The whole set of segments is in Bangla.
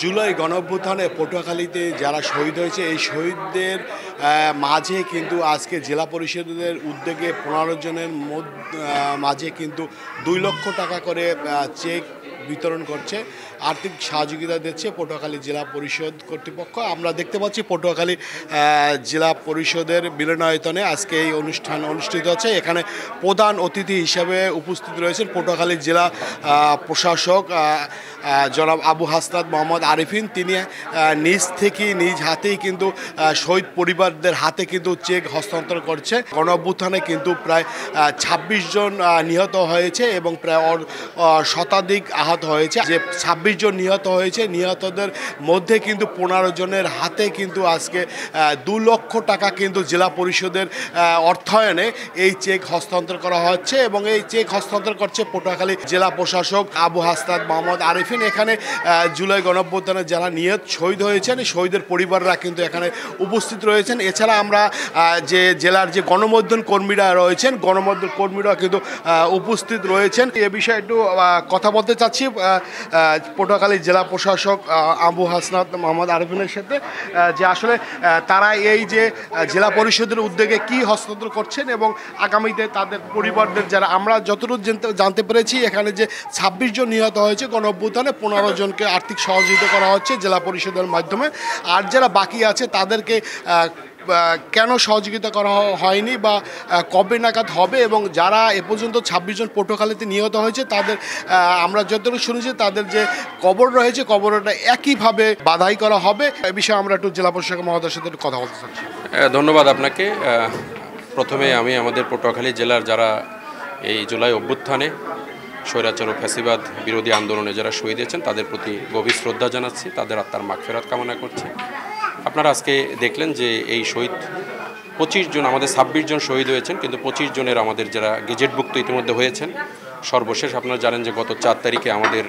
জুলাই গণঅভ্যুত্থানে পটুয়াখালীতে যারা শহীদ হয়েছে এই শহীদদের মাঝে কিন্তু আজকে জেলা পরিষদের উদ্যোগে 15 জনের মাঝে কিন্তু 2 লক্ষ টাকা করে চেক বিতরণ করছে, আর্থিক সহযোগিতা দিচ্ছে পটুয়াখালী জেলা পরিষদ কর্তৃপক্ষ। আমরা দেখতে পাচ্ছি পটুয়াখালী জেলা পরিষদের মিলনায়তনে আজকে এই অনুষ্ঠান অনুষ্ঠিত হচ্ছে। এখানে প্রধান অতিথি হিসেবে উপস্থিত রয়েছেন পটুয়াখালী জেলা প্রশাসক জনাব আবু হাসনাত মোহাম্মদ আরিফিন। তিনি নিজ হাতেই কিন্তু শহীদ পরিবারদের হাতে কিন্তু চেক হস্তান্তর করছে। গণঅভ্যুত্থানে কিন্তু প্রায় 26 জন নিহত হয়েছে এবং প্রায় শতাধিক আহত হয়েছে। যে 26 জন নিহত হয়েছে, নিহতদের মধ্যে কিন্তু 15 জনের হাতে কিন্তু আজকে 2 লক্ষ টাকা কিন্তু জেলা পরিষদের অর্থায়নে এই চেক হস্তান্তর করা হচ্ছে এবং এই চেক হস্তান্তর করছে পটুয়াখালী জেলা প্রশাসক আবু হাসনাত মোহাম্মদ আরিফিন। এখানে জুলাই গণঅভ্যুত্থানে যারা শহীদ হয়েছেন শহীদের পরিবাররা কিন্তু এখানে উপস্থিত রয়েছেন। এছাড়া আমরা যে জেলার যে গণমাধ্যম কর্মীরা রয়েছেন, গণমাধ্যম কর্মীরা কিন্তু উপস্থিত রয়েছেন। এ বিষয়ে একটু কথা বলতে চাচ্ছি পটুয়াখালী জেলা প্রশাসক আবু হাসনাত মোহাম্মদ আরিফিনের সাথে, যে আসলে তারা এই যে জেলা পরিষদের উদ্যোগে কি হস্তান্তর করছেন এবং আগামীতে তাদের পরিবারদের যারা আমরা যতটুকু জানতে পেরেছি এখানে যে 26 জন নিহত হয়েছে গণঅভ্যুত্থানে 15 জনকে আর্থিক সহযোগিতা করা হচ্ছে জেলা পরিষদের মাধ্যমে। আর যারা বাকি আছে তাদেরকে কেন সহযোগিতা করা হয়নি বা কবে নাগাদ হবে এবং যারা এ পর্যন্ত 26 জন পটুয়াখালীতে নিহত হয়েছে তাদের আমরা যতটুকু শুনেছি তাদের যে কবর রয়েছে কবরটা একইভাবে বাধাই করা হবে। এ বিষয়ে আমরা একটু জেলা প্রশাসক মহোদয়ের সাথে একটু কথা বলতে চাচ্ছি। ধন্যবাদ আপনাকে। প্রথমে আমি আমাদের পটুয়াখালী জেলার যারা এই জুলাই অভ্যুত্থানে স্বৈরাচার ও ফ্যাসিবাদ বিরোধী আন্দোলনে যারা শহীদ হয়েছেন তাদের প্রতি গভীর শ্রদ্ধা জানাচ্ছি, তাদের আত্মার মাগফিরাত কামনা করছি। আপনারা আজকে দেখলেন যে এই শহীদ 25 জন, আমাদের 26 জন শহীদ হয়েছেন, কিন্তু 25 জনের আমাদের যারা গেজেটভুক্ত ইতিমধ্যে হয়েছেন। সর্বশেষ আপনারা জানেন যে গত 4 তারিখে আমাদের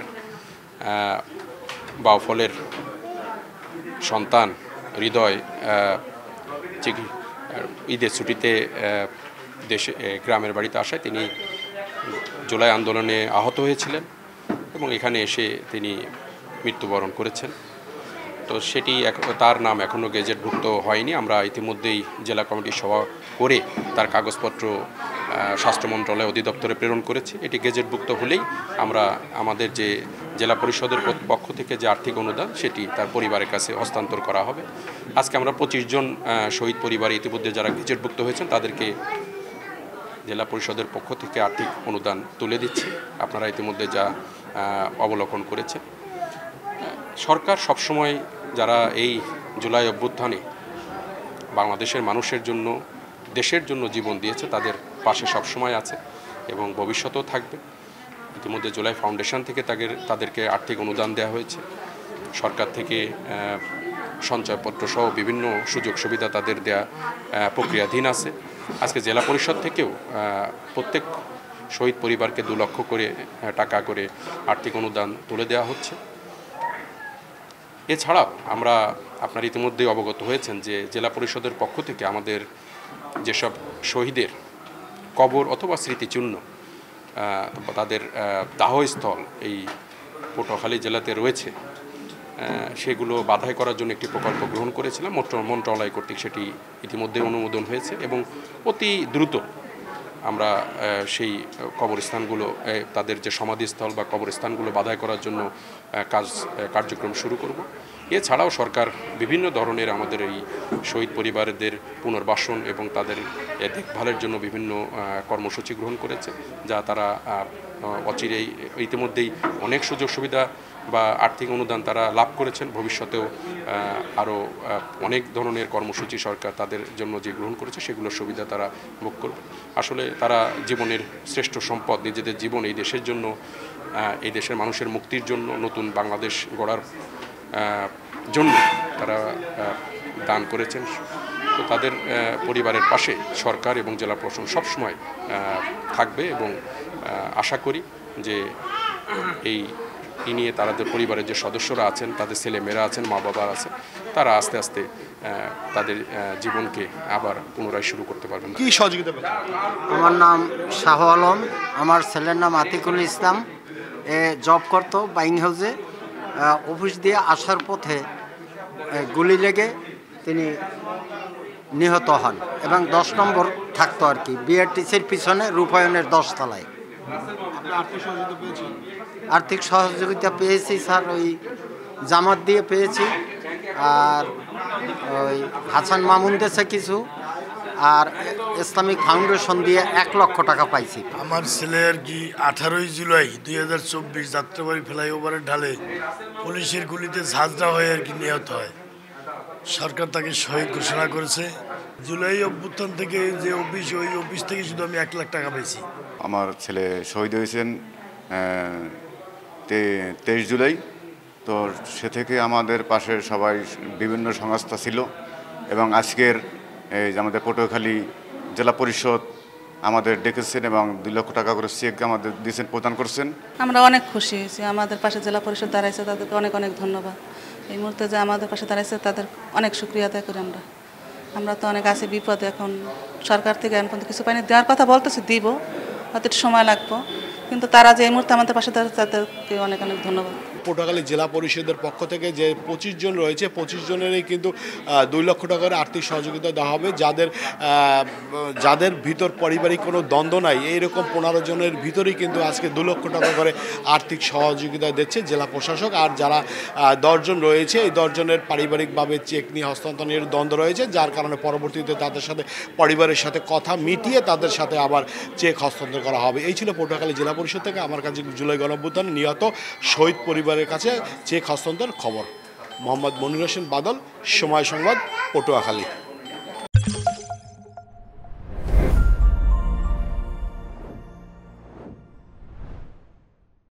বাউফলের সন্তান হৃদয় ঈদের ছুটিতে দেশে গ্রামের বাড়িতে আসায় তিনি জুলাই আন্দোলনে আহত হয়েছিলেন এবং এখানে এসে তিনি মৃত্যুবরণ করেছেন। তো সেটি তার নাম এখনও গেজেটভুক্ত হয়নি। আমরা ইতিমধ্যেই জেলা কমিটির সভা করে তার কাগজপত্র স্বাস্থ্য মন্ত্রণালয় অধিদপ্তরে প্রেরণ করেছি। এটি গেজেটভুক্ত হলেই আমরা আমাদের যে জেলা পরিষদের পক্ষ থেকে যে আর্থিক অনুদান সেটি তার পরিবারের কাছে হস্তান্তর করা হবে। আজকে আমরা 25 জন শহীদ পরিবারে ইতিমধ্যে যারা গেজেটভুক্ত হয়েছেন তাদেরকে জেলা পরিষদের পক্ষ থেকে আর্থিক অনুদান তুলে দিচ্ছি। আপনারা ইতিমধ্যে যা অবলোকন করেছেন। সরকার সবসময় যারা এই জুলাই অভ্যুত্থানে বাংলাদেশের মানুষের জন্য, দেশের জন্য জীবন দিয়েছে তাদের পাশে সবসময় আছে এবং ভবিষ্যতেও থাকবে। ইতিমধ্যে জুলাই ফাউন্ডেশন থেকে তাদেরকে আর্থিক অনুদান দেওয়া হয়েছে। সরকার থেকে সঞ্চয়পত্র সহ বিভিন্ন সুযোগ সুবিধা তাদের দেয়া প্রক্রিয়াধীন আছে। আজকে জেলা পরিষদ থেকেও প্রত্যেক শহীদ পরিবারকে 2 লক্ষ করে টাকা করে আর্থিক অনুদান তুলে দেওয়া হচ্ছে। এছাড়াও আমরা আপনারা ইতিমধ্যেই অবগত হয়েছেন যে জেলা পরিষদের পক্ষ থেকে আমাদের যেসব শহীদের কবর অথবা স্মৃতিচিহ্ন তাদের দাহস্থল এই পটুয়াখালী জেলাতে রয়েছে সেগুলো বাধাই করার জন্য একটি প্রকল্প গ্রহণ করেছিলাম মন্ত্রণালয় কর্তৃক। সেটি ইতিমধ্যে অনুমোদন হয়েছে এবং অতি দ্রুত আমরা সেই কবরস্থানগুলো, তাদের যে সমাধিস্থল বা কবরস্থানগুলো বাধাই করার জন্য কার্যক্রম শুরু করব। এছাড়াও সরকার বিভিন্ন ধরনের আমাদের এই শহীদ পরিবারদের পুনর্বাসন এবং তাদের দেখভালের জন্য বিভিন্ন কর্মসূচি গ্রহণ করেছে, যা তারা অচিরেই ইতিমধ্যেই অনেক সুযোগ সুবিধা বা আর্থিক অনুদান তারা লাভ করেছেন। ভবিষ্যতেও আরও অনেক ধরনের কর্মসূচি সরকার তাদের জন্য যে গ্রহণ করেছে সেগুলোর সুবিধা তারা ভোগ করবে। আসলে তারা জীবনের শ্রেষ্ঠ সম্পদ, নিজেদের জীবন এই দেশের জন্য, এই দেশের মানুষের মুক্তির জন্য, নতুন বাংলাদেশ গড়ার জন্য তারা দান করেছেন। তো তাদের পরিবারের পাশে সরকার এবং জেলা প্রশাসন সবসময় থাকবে এবং আশা করি যে এই নিয়ে তাদের পরিবারের যে সদস্যরা আছেন, তাদের ছেলে মেয়েরা আছেন, মা বাবা আছেন, তারা আস্তে আস্তে তাদের জীবনকে আবার পুনরায় শুরু করতে পারবেন। কি সহযোগিতা? আমার নাম শাহ আলম, আমার ছেলের নাম আতিকুল ইসলাম। জব করতো বাইং হাউসে। অফিস দিয়ে আসার পথে গুলি লেগে তিনি নিহত হন এবং 10 নম্বর থাকতো আর কি বিআরটিসির পিছনে রূপায়ণের 10 তলায়। আর্থিক সহযোগিতা পেয়েছি স্যার, ওই জামাত দিয়ে পেয়েছি, আর ওই হাসান মামুন দেশে কিছু, আর ইসলামিক ফাউন্ডেশন দিয়ে 1 লক্ষ টাকা পাইছি। আমার ছেলে আর কি 18 জুলাই 2024 যাত্রাবাড়ি ফ্লাইওভারের ঢালে পুলিশের গুলিতে ঝাঁঝরা হয়ে আর কি নিহত হয়। সরকার তাকে শহীদ ঘোষণা করেছে। জুলাই অভ্যুত্থান থেকে যে অফিস, ওই অফিস থেকে শুধু আমি 1 লাখ টাকা পেয়েছি। আমার ছেলে শহীদ হয়েছেন 23 জুলাই। তো সে থেকে আমাদের পাশে সবাই বিভিন্ন সংস্থা ছিল এবং আজকের এই যে আমাদের পটুয়াখালী জেলা পরিষদ আমাদের ডেকেছেন এবং 2 লক্ষ টাকা করে চেক আমাদের দিয়েছেন, প্রদান করছেন। আমরা অনেক খুশি হয়েছি। আমাদের পাশে জেলা পরিষদ দাঁড়াইছে, তাদেরকে অনেক অনেক ধন্যবাদ। এই মুহূর্তে যে আমাদের পাশে দাঁড়াইছে তাদের অনেক শুকরিয়া আদায় করি। আমরা তো অনেক আছি বিপদে, এখন সরকার থেকে এখন পর্যন্ত কিছু পাইনি। দেওয়ার কথা বলতেছি, দিব, হয়তো একটু সময় লাগবে, কিন্তু তারা যে এই মুহূর্তে আমাদের পাশে দাঁড়াচ্ছে তাদেরকে অনেক অনেক ধন্যবাদ। পটুয়াখালী জেলা পরিষদের পক্ষ থেকে যে 25 জন রয়েছে, 25 জনেরই কিন্তু 2 লক্ষ টাকার আর্থিক সহযোগিতা দেওয়া হবে। যাদের ভিতর পারিবারিক কোনো দ্বন্দ্ব নাই, এইরকম 15 জনের ভিতরেই কিন্তু আজকে 2 লক্ষ টাকা করে আর্থিক সহযোগিতা দিচ্ছে জেলা প্রশাসক। আর যারা 10 জন রয়েছে, এই 10 জনের পারিবারিকভাবে চেক নিয়ে হস্তান্তরের দ্বন্দ্ব রয়েছে, যার কারণে পরবর্তীতে তাদের সাথে পরিবারের সাথে কথা মিটিয়ে তাদের সাথে আবার চেক হস্তান্তর করা হবে। এই ছিল পটুয়াখালী জেলা পরিষদ থেকে আমার কাছে জুলাই গণঅভ্যুত্থানে নিহত শহীদ পরিবারের কাছে চেক হস্তান্তর খবর। মোহাম্মদ মনির হোসেন বাদল, সময় সংবাদ, পটুয়াখালী।